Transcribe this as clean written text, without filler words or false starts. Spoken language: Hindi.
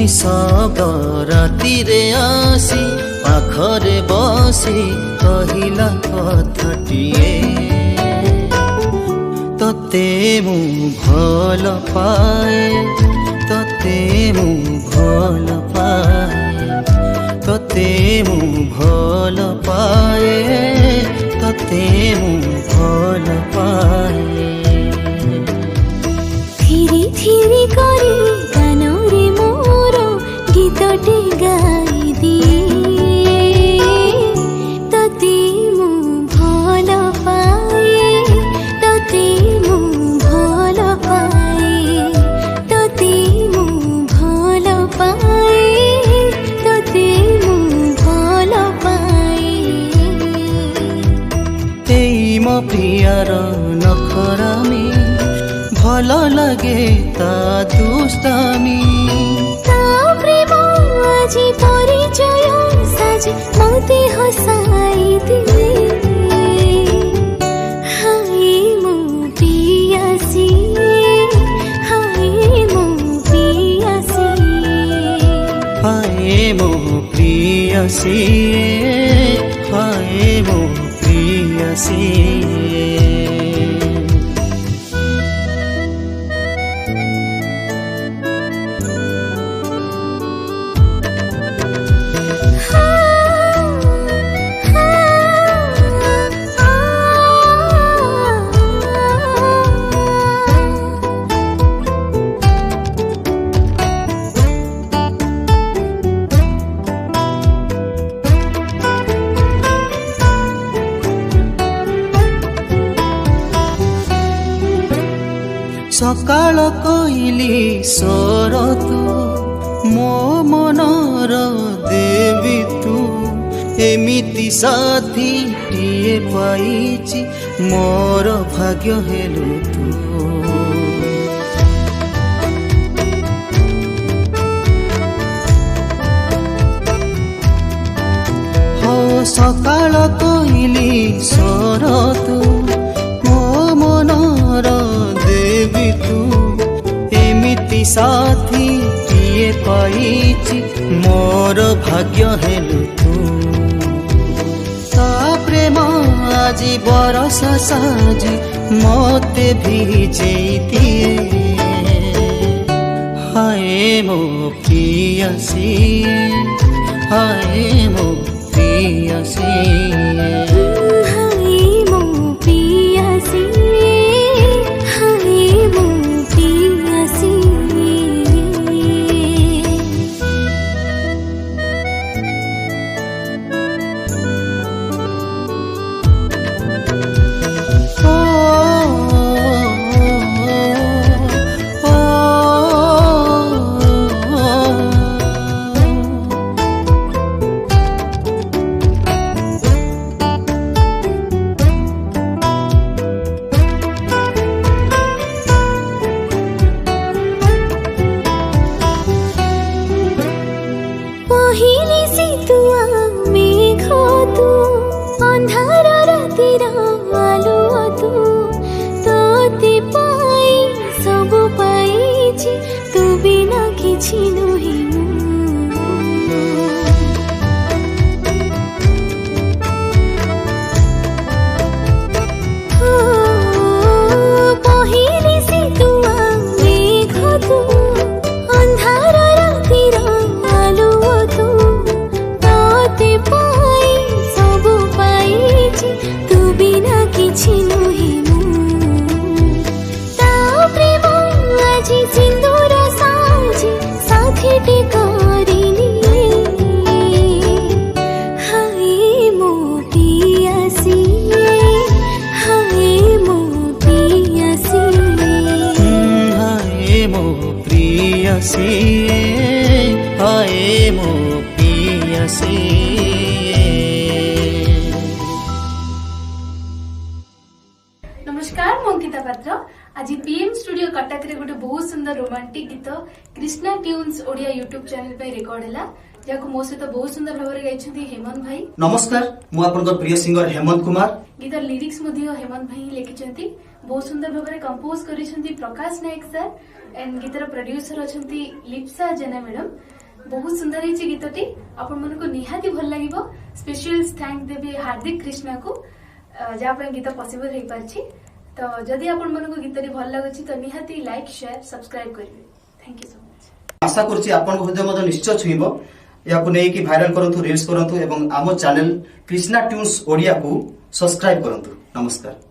शब्द राति रे आसी पाखरे बसी कहिला कथाटिए तते मु भल पाए तते मु भल पाए तते मु भल पाए तते मु भल पाए धीरे धीरे करी कानरे मोर गीतटे गाई दिए तते मु भल पाए तते मु भल पाए तते मु भल पाए तते मु भल पाए तेई मो प्रियर नखरामी भल लगे ता दुष्टामी ता प्रेम आजी परिचय साजी मते हसाई दिए हाय मो पियासी हाय मो पियासी हाय मो प्रियसी हाय मो प्रियसी सकाळ कोइली स्वर तू मो मनर देवी तू एमिति साथी टिए पाइछि मोर भाग्य हेलु तू हो सकाळ कोइली स्वर तू मो मनर देवी तू एमिति साथी किए पाइछि मोर भाग्य हेलु तू ता प्रेम आजी बरस साजी मते भिजेती हाय मो प्रियसी हाय मो प्रियसी हाय मो प्रियसी नमस्कार मु अंकिता पात्र आज पीएम स्टूडियो कटक रे गोटे बहुत सुंदर रोमांटिक गीत Krishna tunes Odia YouTube channel पे रिकॉर्ड हैला जाको मो सहित बहुत सुंदर भाव गाइछथि हेमंत भाई। नमस्कार मु आपनकर प्रिय सिंगर हेमंत कुमार। गीत लिरिक्स मध्ये हेमंत भाई लिखिछथि बहुत सुंदर भाव में कंपोज करिसेंती प्रकाश नायक सर एंड गीतर प्रोड्यूसर अछंती लिप्सा जेना मैडम। बहुत सुंदर है गीतटी आपण मन को निहाती भल लागिबो। स्पेशल थैंक देबे हार्दिक कृष्णा को जहाँ पर गीत पॉसिबल हो पारछि। तो जदि आपण मन को गीतटी भल लागछि तो निहाती लाइक शेयर सब्सक्राइब करिवे। Thank you so much. आशा करछि आपन हृदय मध्य निश्चय छुइबो। याकु नै कि वायरल करंतु, रील्स करंतु एवं आम चैनल कृष्णा ट्यून्स ओडिया को सब्सक्राइब करंतु। नमस्कार।